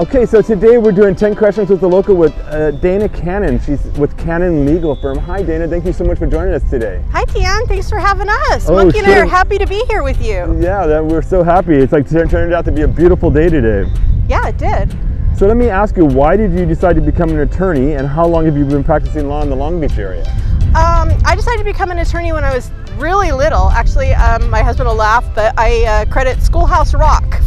Okay, so today we're doing 10 questions with the local with Dana Cannon. She's with Cannon Legal Firm. Hi Dana, thank you so much for joining us today. Hi Tian, thanks for having us. Monkey and I are happy to be here with you. Yeah, we're so happy. It's like turned out to be a beautiful day today. Yeah, it did. So let me ask you, why did you decide to become an attorney and how long have you been practicing law in the Long Beach area? I decided to become an attorney when I was really little. Actually, my husband will laugh, but I credit Schoolhouse Rock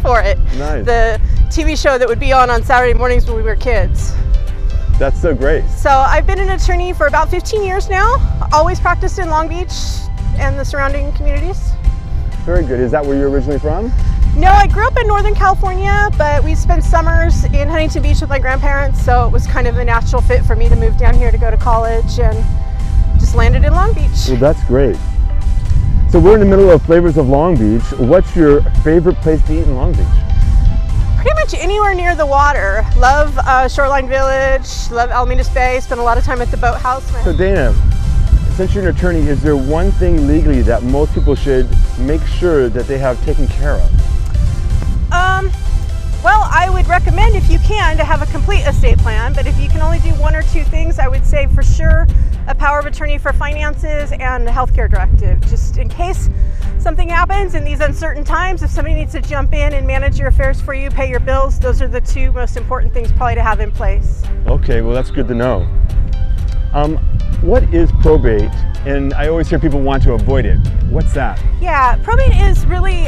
for it. Nice. The TV show that would be on Saturday mornings when we were kids. That's so great. So I've been an attorney for about 15 years now. Always practiced in Long Beach and the surrounding communities. Very good. Is that where you're originally from? No, I grew up in Northern California, but we spent summers in Huntington Beach with my grandparents, so it was kind of a natural fit for me to move down here to go to college, and just landed in Long Beach. Well, that's great. So we're in the middle of Flavors of Long Beach. What's your favorite place to eat in Long Beach? Pretty much anywhere near the water. Love Shoreline Village, love Alamitos Bay, spend a lot of time at the boathouse. So Dana, since you're an attorney, is there one thing legally that most people should make sure that they have taken care of? Well, I would recommend, if you can, to have a complete estate plan, but if you can only do one or two things, I would say for sure a power of attorney for finances and a healthcare directive, just in case something happens in these uncertain times. If somebody needs to jump in and manage your affairs for you, pay your bills, those are the two most important things probably to have in place. Okay, well that's good to know. What is probate? And I always hear people want to avoid it. What's that? Yeah, probate is really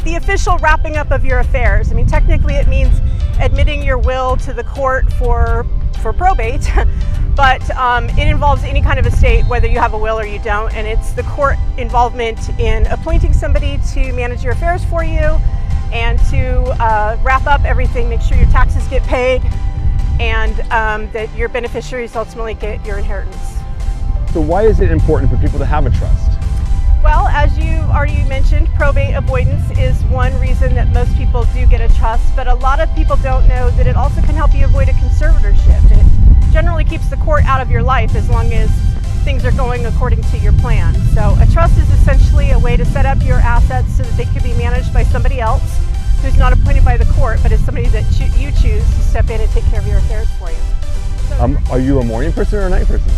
the official wrapping up of your affairs. I mean, technically it means admitting your will to the court for probate, but it involves any kind of estate, whether you have a will or you don't, and it's the court involvement in appointing somebody to manage your affairs for you and to wrap up everything, make sure your taxes get paid, and that your beneficiaries ultimately get your inheritance. So why is it important for people to have a trust? Well, as you already mentioned, probate avoidance is one reason that most people do get a trust, but a lot of people don't know that it also can help you avoid a conservatorship. It generally keeps the court out of your life as long as things are going according to your plan. So a trust is essentially a way to set up your assets so that they can be managed by somebody else who's not appointed by the court, but is somebody that you choose to step in and take care of your affairs for you. So, are you a morning person or a night person?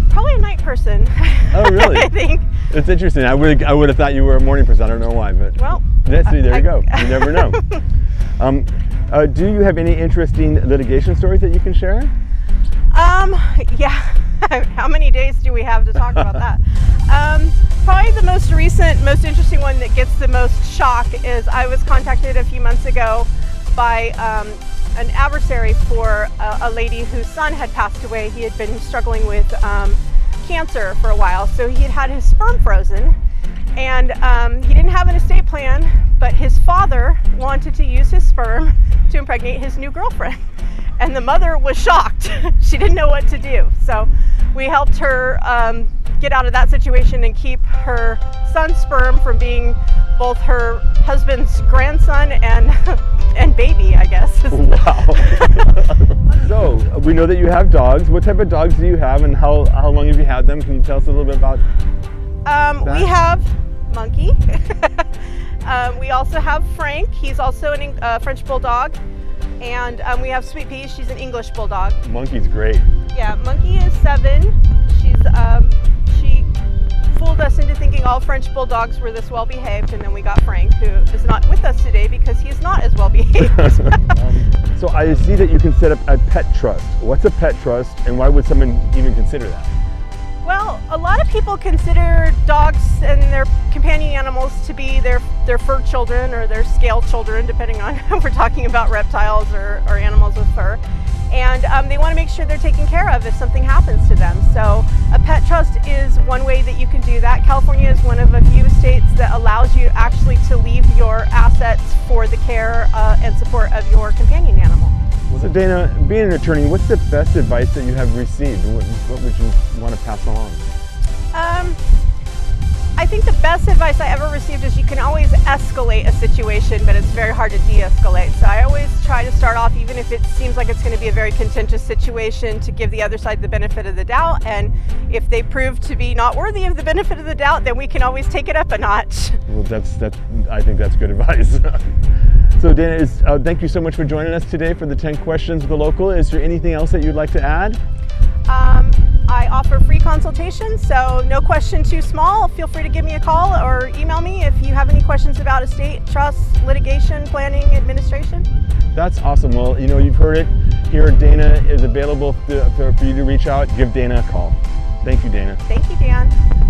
Probably a night person. Oh, really? I think. It's interesting. I would have thought you were a morning person. I don't know why, but well, there you go. You never know. Do you have any interesting litigation stories that you can share? Yeah. How many days do we have to talk about that? Probably the most recent, most interesting one that gets the most shock is I was contacted a few months ago by an adversary for a lady whose son had passed away. He had been struggling with cancer for a while, so he had had his sperm frozen, and he didn't have an estate plan, but his father wanted to use his sperm to impregnate his new girlfriend, and the mother was shocked. She didn't know what to do, so we helped her get out of that situation and keep her son's sperm from being both her husband's grandson and baby, I guess. Wow. So we know that you have dogs. What type of dogs do you have, and how long have you had them? Can you tell us a little bit about that? We have Monkey. We also have Frank. He's also a French Bulldog. And we have Sweet Pea. She's an English Bulldog. Monkey's great. Yeah, Monkey is 7. She fooled us into thinking all French Bulldogs were this well behaved, and then we got Frank, who is not with us today because he is not as well behaved. So I see that you can set up a pet trust. What's a pet trust, and why would someone even consider that? Well, a lot of people consider dogs and their companion animals to be their fur children or their scale children, depending on if we're talking about reptiles or animals with fur. And they want to make sure they're taken care of if something happens to them. So a pet trust is one way that you can do that. California is one of a few states that allows you actually to leave your assets for the care and support of your companion animal. So Dana, being an attorney, what's the best advice that you have received? What would you want to pass along? I think the best advice I ever received is you can always escalate a situation, but it's very hard to de-escalate. So I always try to start off, even if it seems like it's going to be a very contentious situation, to give the other side the benefit of the doubt. And if they prove to be not worthy of the benefit of the doubt, then we can always take it up a notch. Well, I think that's good advice. So Dana, thank you so much for joining us today for the 10 questions with the local. Is there anything else that you'd like to add? I offer free consultations, so no question too small. Feel free to give me a call or email me if you have any questions about estate, trust, litigation, planning, administration. That's awesome. Well, you've heard it here. Dana is available for you to reach out. Give Dana a call. Thank you, Dana. Thank you, Dan.